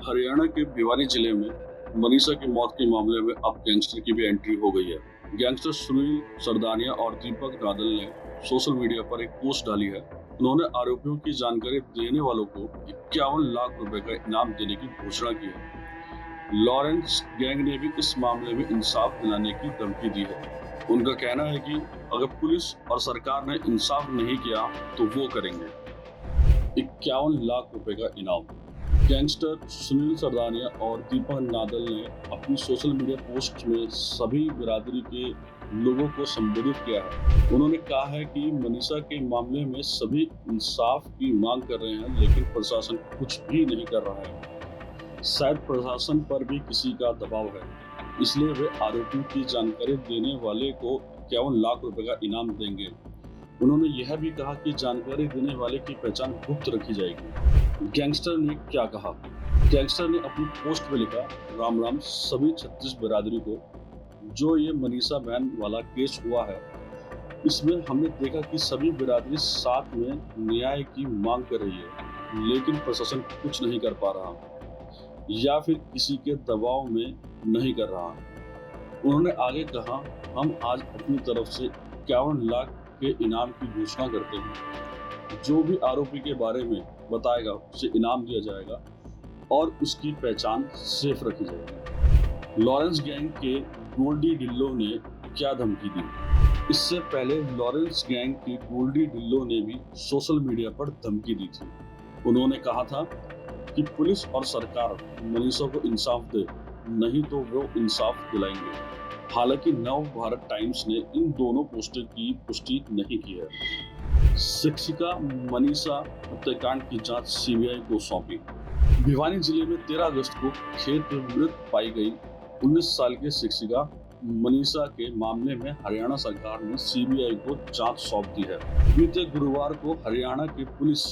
हरियाणा के भिवानी जिले में मनीषा की मौत के मामले में अब गैंगस्टर की भी एंट्री हो गई है। गैंगस्टर सुनील सरदानिया और दीपक नादल ने सोशल मीडिया पर एक पोस्ट डाली है। उन्होंने आरोपियों की जानकारी देने वालों को 51 लाख रुपए का इनाम देने की घोषणा की है। लॉरेंस गैंग ने भी इस मामले में इंसाफ दिलाने की धमकी दी है। उनका कहना है कि अगर पुलिस और सरकार ने इंसाफ नहीं किया तो वो करेंगे 51 लाख रुपए का इनाम। गैंगस्टर सुनील सरदानिया और दीपक नादल ने अपनी सोशल मीडिया पोस्ट में सभी बिरादरी के लोगों को संबोधित किया है। उन्होंने कहा है कि मनीषा के मामले में सभी इंसाफ की मांग कर रहे हैं, लेकिन प्रशासन कुछ भी नहीं कर रहा है। शायद प्रशासन पर भी किसी का दबाव है, इसलिए वे आरोपियों की जानकारी देने वाले को 51 लाख रुपए का इनाम देंगे। उन्होंने यह भी कहा कि जानकारी देने वाले की पहचान गुप्त रखी जाएगी। गैंगस्टर ने क्या कहा? गैंगस्टर ने अपनी पोस्ट में लिखा, राम राम सभी 36 बिरादरी को। जो ये मनीषा बहन वाला केस हुआ है, इसमें हमने देखा कि सभी बिरादरी साथ में न्याय की मांग कर रही है, लेकिन प्रशासन कुछ नहीं कर पा रहा या फिर किसी के दबाव में नहीं कर रहा। उन्होंने आगे कहा, हम आज अपनी तरफ से 51 लाख के इनाम की घोषणा करते हैं। जो भी आरोपी के बारे में बताएगा उसे इनाम दिया जाएगा और उसकी पहचान सेफ रखी जाएगी। लॉरेंस गैंग के गोल्डी ढिल्लो ने क्या धमकी दी? इससे पहले लॉरेंस गैंग के गोल्डी ढिल्लो ने भी सोशल मीडिया पर धमकी दी थी। उन्होंने कहा था कि पुलिस और सरकार मनीषा को इंसाफ दे, नहीं तो वो इंसाफ दिलाएंगे। हालांकि नव भारत टाइम्स ने इन दोनों पोस्टर की पुष्टि नहीं की है। शिक्षिका मनीषा हत्याकांड की जांच सीबीआई को सौंपी। भिवानी जिले में 13 अगस्त को खेत में मृत पाई गई 19 साल की शिक्षिका मनीषा के मामले में हरियाणा सरकार ने सीबीआई को जांच सौंप दी है। बीते गुरुवार को हरियाणा के पुलिस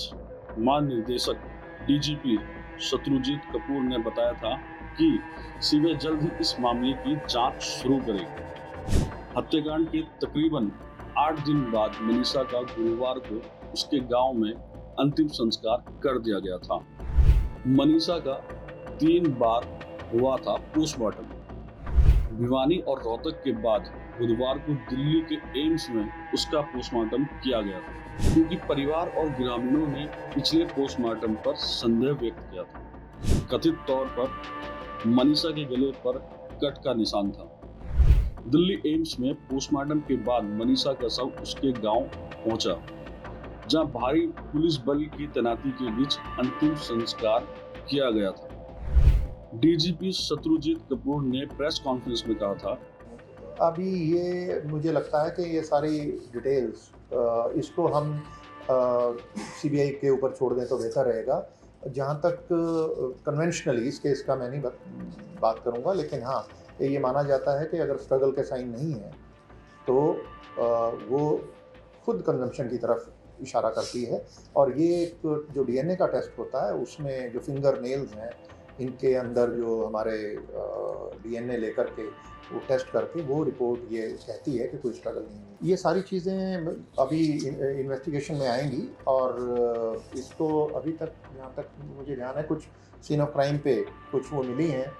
महानिदेशक डीजीपी शत्रुजीत कपूर ने बताया था कि सीबीआई जल्द ही इस मामले की जांच शुरू करेगी। हत्याकांड के तकरीबन 8 दिन बाद मनीषा का गुरुवार को उसके गांव में अंतिम संस्कार कर दिया गया था। मनीषा का 3 बार हुआ था पोस्टमार्टम। भिवानी और रोहतक के बाद बुधवार को दिल्ली के एम्स में उसका पोस्टमार्टम किया गया था, क्योंकि परिवार और ग्रामीणों ने पिछले पोस्टमार्टम पर संदेह व्यक्त किया था। कथित तौर पर मनीषा के गले पर कट का निशान था। दिल्ली एम्स में पोस्टमार्टम के बाद मनीषा का शव उसके गांव पहुंचा, जहां भारी पुलिस बल की तैनाती के बीच अंतिम संस्कार किया गया था। डीजीपी शत्रुजीत कपूर ने प्रेस कॉन्फ्रेंस में कहा था, अभी ये मुझे लगता है कि ये सारी डिटेल्स इसको हम सीबीआई के ऊपर छोड़ दें तो बेहतर रहेगा। जहाँ तक कन्वेंशनली इस केस का मैं नहीं बात करूँगा, लेकिन हाँ ये माना जाता है कि अगर स्ट्रगल के साइन नहीं है तो वो खुद कंजम्पशन की तरफ इशारा करती है। और ये एक जो डीएनए का टेस्ट होता है उसमें जो फिंगर नेल्स हैं, इनके अंदर जो हमारे डीएनए लेकर के वो टेस्ट करके वो रिपोर्ट ये कहती है कि कोई स्ट्रगल नहीं है। ये सारी चीज़ें अभी इन्वेस्टिगेशन में आएंगी और इसको अभी तक जहाँ तक मुझे ध्यान है कुछ सीन ऑफ क्राइम पे कुछ वो मिली हैं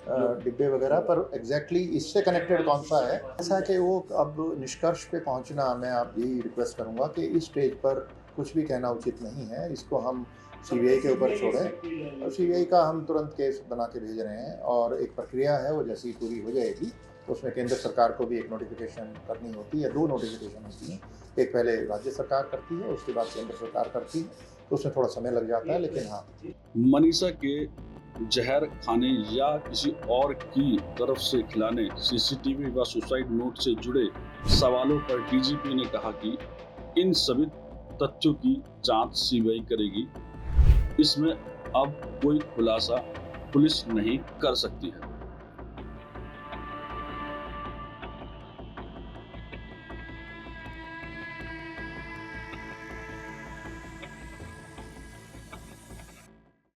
डिब्बे वगैरह, पर एग्जैक्टली इससे कनेक्टेड कौन सा है ऐसा कि वो अब निष्कर्ष पे पहुँचना, मैं आप यही रिक्वेस्ट करूँगा कि इस स्टेज पर कुछ भी कहना उचित नहीं है। इसको हम सीबीआई के ऊपर छोड़ें और सीबीआई का हम तुरंत केस बना के भेज रहे हैं और एक प्रक्रिया है, वो जैसी पूरी हो जाएगी तो उसमें केंद्र सरकार को भी एक नोटिफिकेशन करनी होती है। 2 नोटिफिकेशन होती हैं, एक पहले राज्य सरकार करती है, उसके बाद केंद्र सरकार करती है, तो उसमें थोड़ा समय लग जाता है। लेकिन हाँ, मनीषा के जहर खाने या किसी और की तरफ से खिलाने, सीसीटीवी व सुसाइड नोट से जुड़े सवालों पर डीजीपी ने कहा कि इन सभी तथ्यों की जांच सीबीआई करेगी। इसमें अब कोई खुलासा पुलिस नहीं कर सकती है।